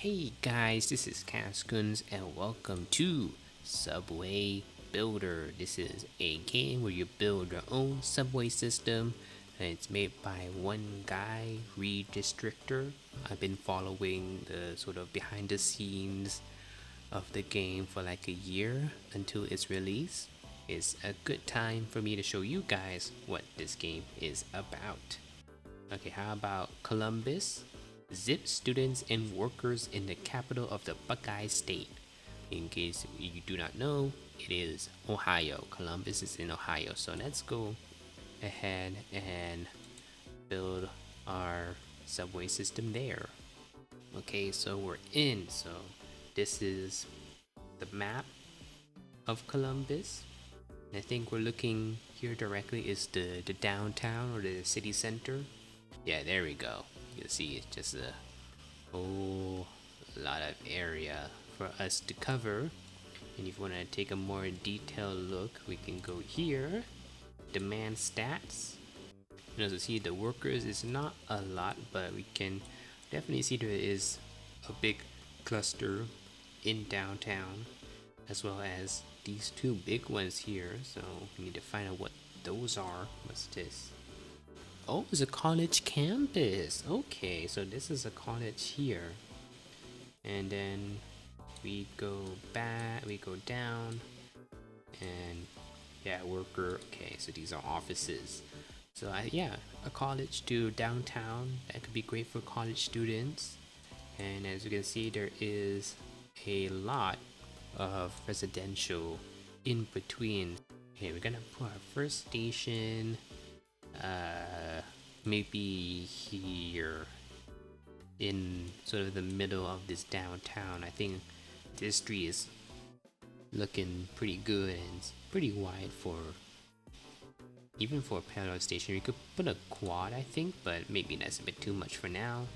Hey guys, this is Cascoons and welcome to Subway Builder. This is a game where you build your own subway system and it's made by one guy, Redistrictor. I've been following the sort of behind the scenes of the game for like a year until its release. It's a good time for me to show you guys what this game is about. Okay, how about Columbus? Zip students and workers in the capital of the Buckeye State. In case you do not know, it is Ohio. Columbus is in Ohio. So let's go ahead and build our subway system there. Okay, so we're in. So this is the map of Columbus. And I think we're looking here directly is the downtown or the city center. Yeah, there we go. You can see it's just a whole lot of area for us to cover. And if you want to take a more detailed look, we can go here, demand stats. You know, to see the workers is not a lot, but we can definitely see there is a big cluster in downtown, as well as these two big ones here. So we need to find out what those are. What's this? Oh, it's a college campus. Okay, so this is a college here. And then we go back, we go down, and yeah, worker. Okay, so these are offices. So yeah, a college to downtown. That could be great for college students. And as you can see, there is a lot of residential in between. Okay, we're gonna put our first station maybe here in sort of the middle of this downtown. I think this street is looking pretty good and it's pretty wide for even for a parallel station. We could put a quad, I think, but maybe that's a bit too much for now.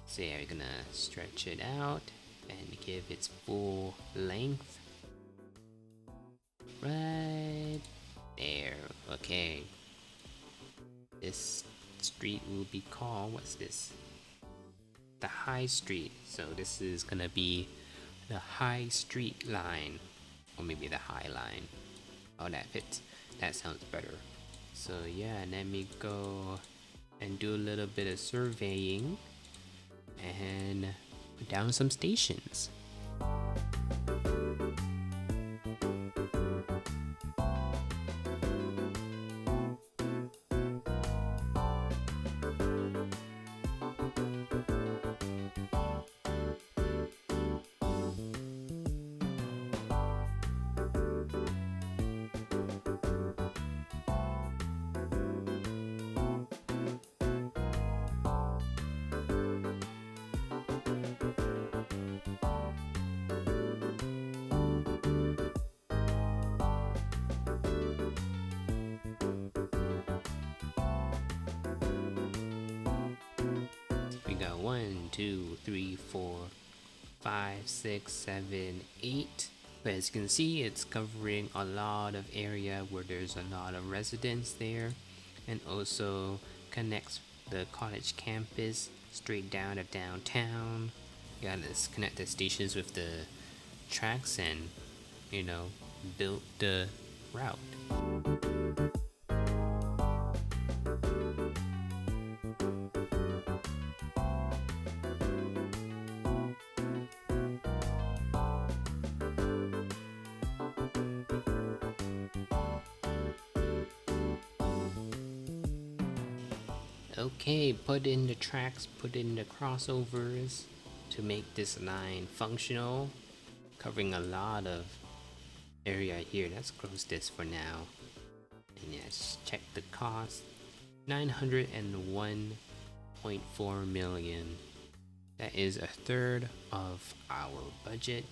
So yeah, we're gonna stretch it out and give its full length right there. Okay, this street will be called, what's this? The High Street. So this is gonna be the High Street line, or maybe the High line. Oh, that fits. That sounds better. So yeah, let me go and do a little bit of surveying and put down some stations. We got 1, 2, 3, 4, 5, 6, 7, 8. But as you can see, it's covering a lot of area where there's a lot of residents there, and also connects the college campus straight down to downtown. Yeah, let's connect the stations with the tracks and, you know, build the route. Okay, put in the tracks, put in the crossovers to make this line functional, covering a lot of area here. Let's close this for now. And yes, check the cost. 901.4 million. That is a third of our budget.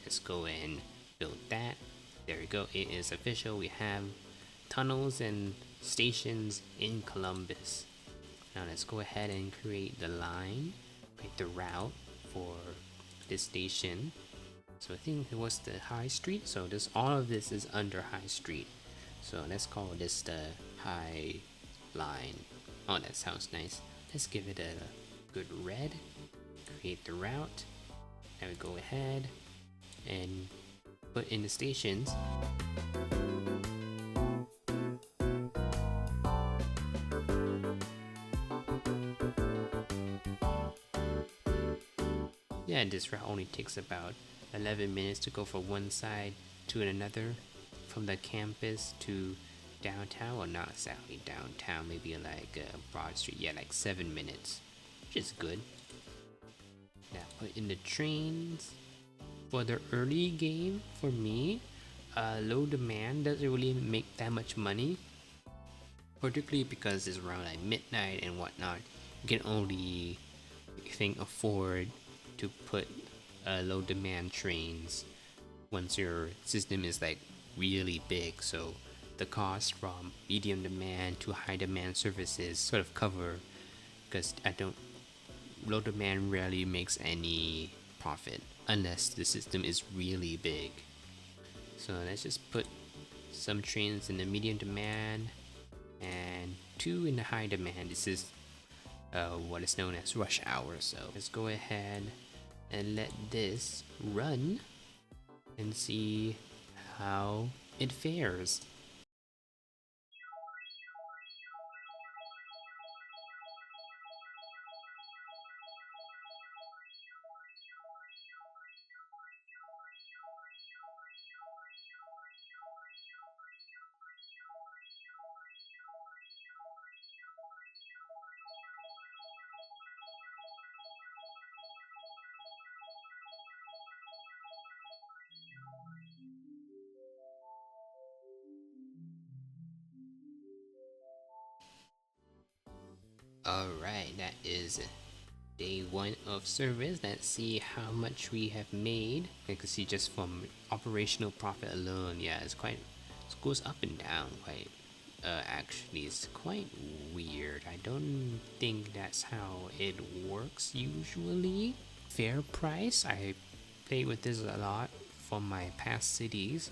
Let's go and build that. There we go. It is official. We have tunnels and stations in Columbus. Now let's go ahead and create the line, create the route for this station. So I think it was the High Street. So this all of this is under High Street. So let's call this the High Line. Oh, that sounds nice. Let's give it a good red. Create the route. Now we go ahead and put in the stations. Yeah, this route only takes about 11 minutes to go from one side to another, from the campus to downtown. Well, not exactly downtown, maybe like Broad Street. Yeah, like 7 minutes, which is good. Now put in the trains. For the early game, for me, low demand doesn't really make that much money, particularly because it's around like midnight and whatnot. You can only afford to put low demand trains once your system is like really big. So the cost from medium demand to high demand services sort of cover, because low demand rarely makes any profit unless the system is really big. So let's just put some trains in the medium demand and 2 in the high demand. This is what is known as rush hour. So let's go ahead and let this run and see how it fares. Alright, that is day 1 of service. Let's see how much we have made. You can see just from operational profit alone, yeah, it goes up and down quite. Actually, it's quite weird. I don't think that's how it works usually. Fair price, I play with this a lot from my past cities.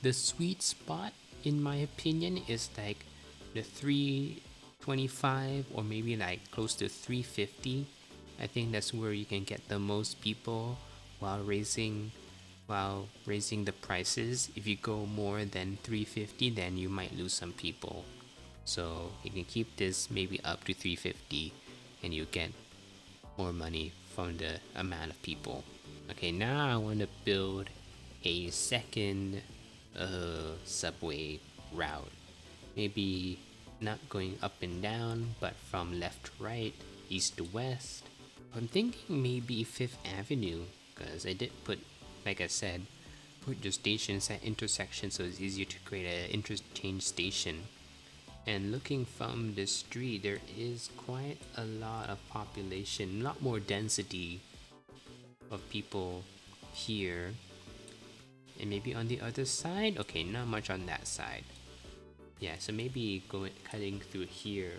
The sweet spot, in my opinion, is like the 325 or maybe like close to 350. I think that's where you can get the most people while raising the prices. If you go more than 350, then you might lose some people. So you can keep this maybe up to 350 and you get more money from the amount of people. Okay, now I want to build a second subway route. Maybe not going up and down, but from left to right, east to west. I'm thinking maybe 5th Avenue, because I did put, like I said, put your stations at intersections so it's easier to create an interchange station. And looking from the street, there is quite a lot of population, a lot more density of people here. And maybe on the other side? Okay, not much on that side. Yeah, so maybe cutting through here.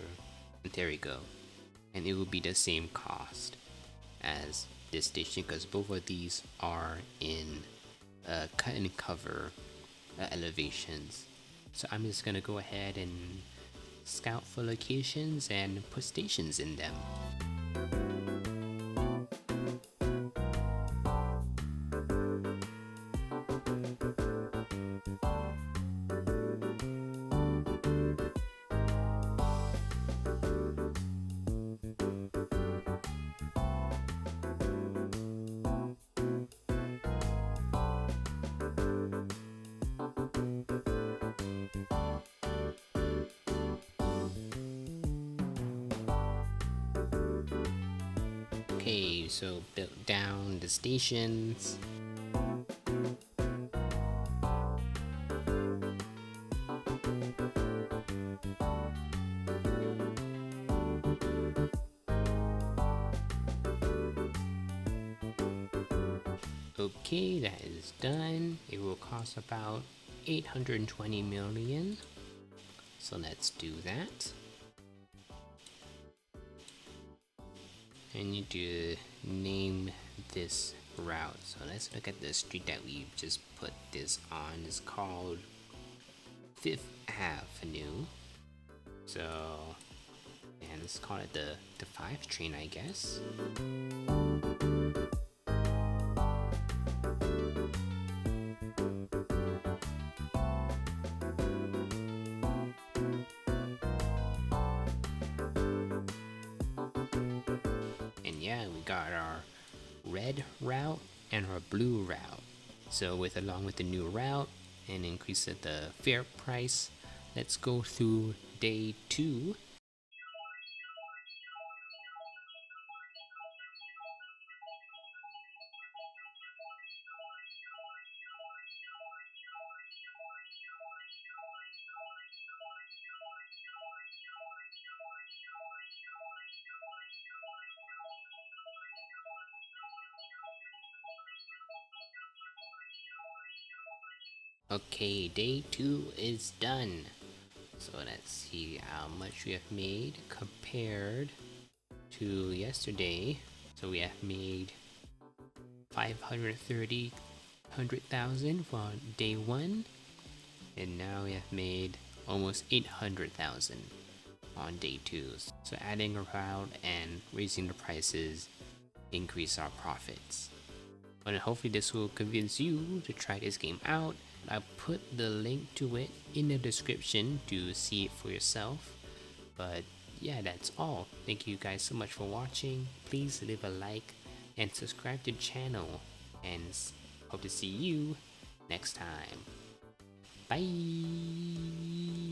There we go. And it will be the same cost as this station, because both of these are in cut and cover elevations. So I'm just gonna go ahead and scout for locations and put stations in them. Okay, so built down the stations. Okay, that is done. It will cost about 820 million. So let's do that. I need to name this route. So let's look at the street that we just put this on. It's called 5th Avenue. So, and let's call it the 5 train, I guess. yeah, we got our red route and our blue route. So along with the new route and increase of the fare price, let's go through day 2. Okay, day 2 is done. So let's see how much we have made compared to yesterday. So we have made 530,000 for day 1, and now we have made almost 800,000 on day 2. So adding around and raising the prices increase our profits. But hopefully this will convince you to try this game out. I'll put the link to it in the description to see it for yourself. But yeah, that's all. Thank you guys so much for watching. Please leave a like and subscribe to the channel. And hope to see you next time. Bye!